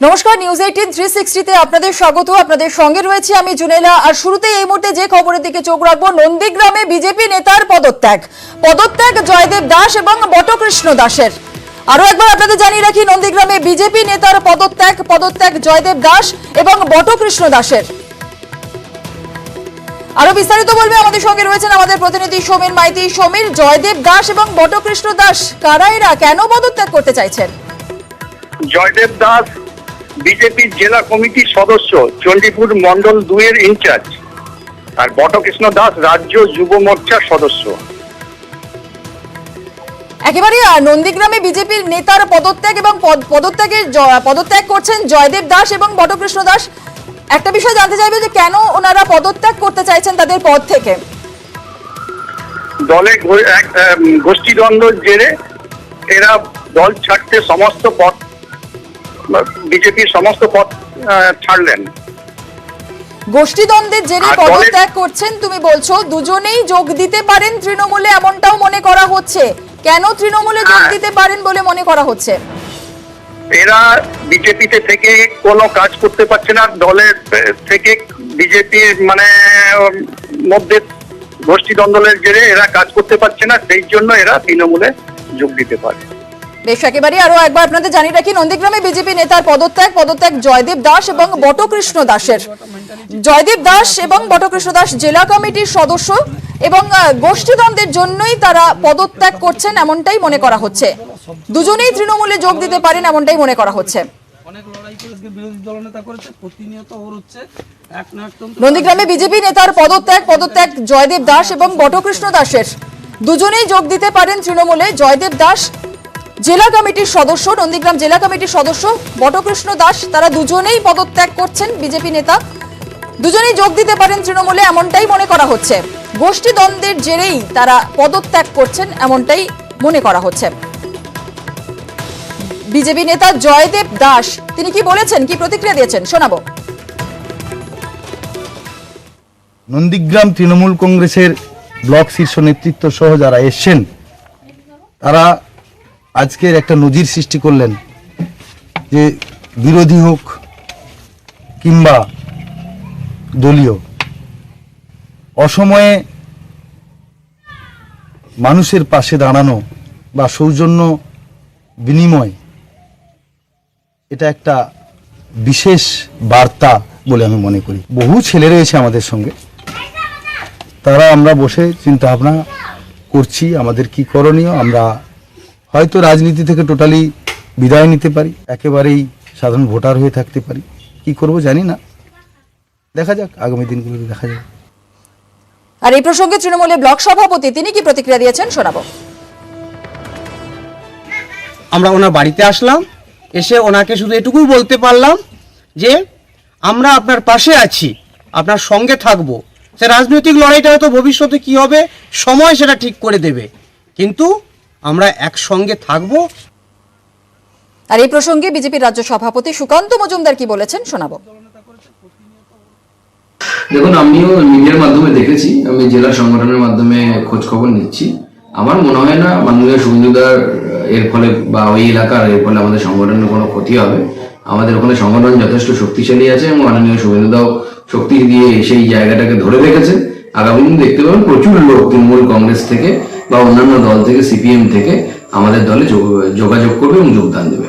নমস্কার, নিউজ 18 360 তে আপনাদের স্বাগত। আপনাদের সঙ্গে রয়েছে আমি জুনেলা। আর শুরুতেই এই মুহূর্তে যে খবরের দিকে চোখ রাখবো, নন্দীগ্রামে বিজেপি নেতার পদত্যাগ জয়দেব দাস এবং বটকৃষ্ণ দাসের। আরো একবার আপনাদের জানিয়ে রাখি, নন্দীগ্রামে বিজেপি নেতার পদত্যাগ জয়দেব দাস এবং বটকৃষ্ণ দাসের। আরো বিস্তারিত বলবে আমাদের সঙ্গে রয়েছেন আমাদের প্রতিনিধি সমীর মাইতি। সমীর, জয়দেব দাস এবং বটকৃষ্ণ দাস কারা, এরা কেন পদত্যাগ করতে চাইছেন? জয়দেব দাস বিজেপির জেলা কমিটির সদস্য, চণ্ডীপুর মন্ডল 2 এর ইনচার্জ, আর বটকৃষ্ণ দাস রাজ্য যুব মোর্চার সদস্য। একেবারে নন্দীগ্রামে বিজেপির নেতার পদত্যাগ এবং পদত্যাগ করছেন জয়দেব দাস এবং বটকৃষ্ণ দাস। একটা বিষয় জানতে চাইবে যে কেন ওনারা পদত্যাগ করতে চাইছেন তাদের পদ থেকে? দলে গোষ্ঠীদ্বন্দ্বের জেরে এরা দল ছাড়তে সমস্ত পদ, বিজেপির সমস্ত পদ ছাড়লেন। গোষ্ঠীদ্বন্দ্বের জেরে পদত্যাগ করছেন তুমি বলছো, দুজনেই যোগ দিতে পারেন তৃণমূলে, এমনটাও মনে করা হচ্ছে। কেন তৃণমূলে যোগ দিতে পারেন বলে মনে করা হচ্ছে? এরা বিজেপিতে থেকে কোনো কাজ করতে পারছে না, দলের থেকে বিজেপির মধ্যে গোষ্ঠীদ্বন্দ্বের জেরে এরা কাজ করতে পারছে না, সেই জন্য এরা তৃণমূলে যোগ দিতে পারে। বেশ, একেবারে আরো একবার আপনাদের জানিয়ে রাখি, নন্দীগ্রামে বিজেপি নেতার পদত্যাগ জয়দেব দাস এবং বটকৃষ্ণ দাসের। জয়দেব দাস এবং বটকৃষ্ণ দাস জেলা কমিটির সদস্য এবং গোষ্ঠীদ্বন্দ্বের জন্যই তারা পদত্যাগ করছেন এমনটাই মনে করা হচ্ছে। দুজনেই তৃণমূলে যোগ দিতে পারেন এমনটাই মনে করা হচ্ছে। নন্দীগ্রামে বিজেপি নেতার পদত্যাগ জয়দেব দাস এবং বটকৃষ্ণ দাসের। দুজনেই যোগ দিতে পারেন তৃণমূলে। জয়দেব দাস জেলা কমিটির সদস্য, নন্দীগ্রাম জেলা কমিটির সদস্য, বটকৃষ্ণ দাস, তারা দুজনেই পদত্যাগ করছেন বিজেপি নেতা। দুজনেই যোগ দিতে পারেন তৃণমূলে এমনটাই মনে করা হচ্ছে। গোষ্ঠীদ্বন্দ্বের জেরেই তারা পদত্যাগ করছেন এমনটাই মনে করা হচ্ছে। বিজেপি নেতা জয়দেব দাস তিনি কি বলেছেন, কি প্রতিক্রিয়া দিয়েছেন শোনাবো। নন্দীগ্রাম তৃণমূল কংগ্রেসের ব্লক শীর্ষ নেতৃত্ব সহ যারা এসছেন, তারা আজকের একটা নজির সৃষ্টি করলেন যে বিরোধী হোক কিংবা দলীয়, অসময়ে মানুষের পাশে দাঁড়ানো বা সৌজন্য বিনিময়, এটা একটা বিশেষ বার্তা বলে আমি মনে করি। বহু ছেলে রয়েছে আমাদের সঙ্গে, তারা আমরা বসে চিন্তা ভাবনা করছি আমাদের কি করণীয়। আমরা হয়তো রাজনীতি থেকে টোটালি বিদায় নিতে পারি, একেবারেই সাধারণ ভোটার হয়ে থাকতে পারি, কি করব জানি না, দেখা যাক, আগামী দিনগুলোতে দেখা যাবে। আর এই প্রসঙ্গে তৃণমূলের ব্লক সভাপতি তিনি কি প্রতিক্রিয়া দিয়েছেন শোনাবো। আমরা ওনার বাড়িতে আসলাম, এসে ওনাকে শুধু এটুকুই বলতে পারলাম যে আমরা আপনার পাশে আছি, আপনার সঙ্গে থাকবো। সে রাজনৈতিক লড়াইটা হয়তো ভবিষ্যতে কি হবে সময় সেটা ঠিক করে দেবে, কিন্তু আমরা একসঙ্গে থাকবো। আর এই প্রসঙ্গে বিজেপির রাজ্য সভাপতি সুকান্ত মজুমদার কি বলেছেন শোনাবো। দেখুন, আমিও মিডিয়ার মাধ্যমে দেখেছি, আমি জেলা সংগঠনের মাধ্যমে খোঁজ খবর নিচ্ছি। আমার মনে হয় না মাননীয় শুভেন্দুদার এর ফলে বা ওই এলাকার এর ফলে আমাদের সংগঠনের কোনো ক্ষতি হবে। আমাদের ওখানে সংগঠন যথেষ্ট শক্তিশালী আছে এবং মাননীয় শুভেন্দুদাও শক্তি দিয়ে সেই জায়গাটাকে ধরে রেখেছেন। আগামী দিন দেখতে পাবেন প্রচুর লোক তৃণমূল কংগ্রেস থেকে বা অন্যান্য দল থেকে, সিপিএম থেকে আমাদের দলে যোগাযোগ করবে এবং যোগদান দেবে।